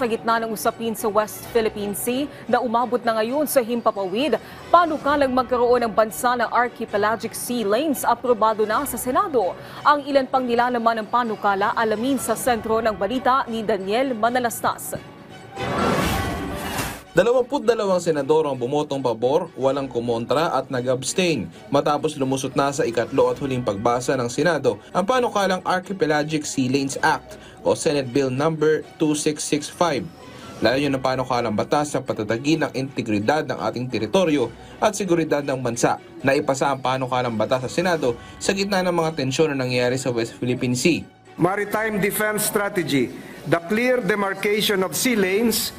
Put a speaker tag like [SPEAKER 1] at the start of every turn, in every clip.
[SPEAKER 1] Sa gitna ng usapin sa West Philippine Sea na umabot na ngayon sa himpapawid, panukalang magkaroon ng bansa ng Archipelagic Sea Lanes aprobado na sa Senado. Ang ilan pang nilalaman ng panukala alamin sa sentro ng balita ni Daniel Manalastas.
[SPEAKER 2] 22 senador ang bumotong pabor, walang kumontra at nag-abstain matapos lumusot na sa ikatlo at huling pagbasa ng Senado ang panukalang Archipelagic Sea Lanes Act o Senate Bill No. 2665. Layon ng panukalang batas sa patatagin ng integridad ng ating teritoryo at seguridad ng bansa. Naipasa ang panukalang batas sa Senado sa gitna ng mga tensyon na nangyayari sa West Philippine Sea.
[SPEAKER 3] Maritime Defense Strategy, the clear demarcation of sea lanes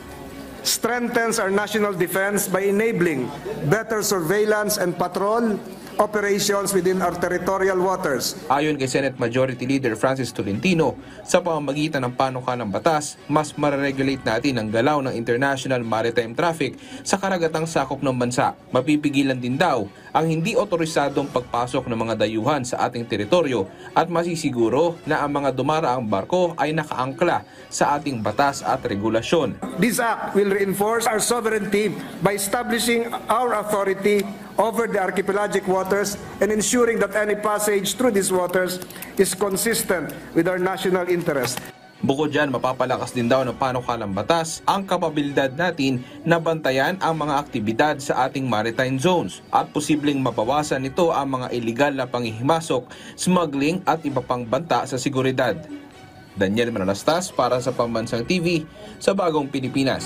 [SPEAKER 3] strengthens our national defense by enabling better surveillance and patrol operations within our territorial waters.
[SPEAKER 2] Ayon kay Senate Majority Leader Francis Tolentino, sa pamamagitan ng panukalang batas, mas mareregulate natin ang galaw ng international maritime traffic sa karagatang sakop ng bansa. Mapipigilan din daw ang hindi otorisadong pagpasok ng mga dayuhan sa ating teritoryo at masisiguro na ang mga dumaraang barko ay nakaangkla sa ating batas at regulasyon.
[SPEAKER 3] This act will reinforce our sovereignty by establishing our authority over the archipelagic waters and ensuring that any passage through these waters is consistent with our national interest.
[SPEAKER 2] Bukod dyan, mapapalakas din daw ng panukalang batas ang kapabilidad natin na bantayan ang mga aktibidad sa ating maritime zones at posibleng mabawasan nito ang mga iligal na panghihimasok, smuggling at iba pang banta sa seguridad. Daniel Manalastas para sa Pambansang TV sa Bagong Pilipinas.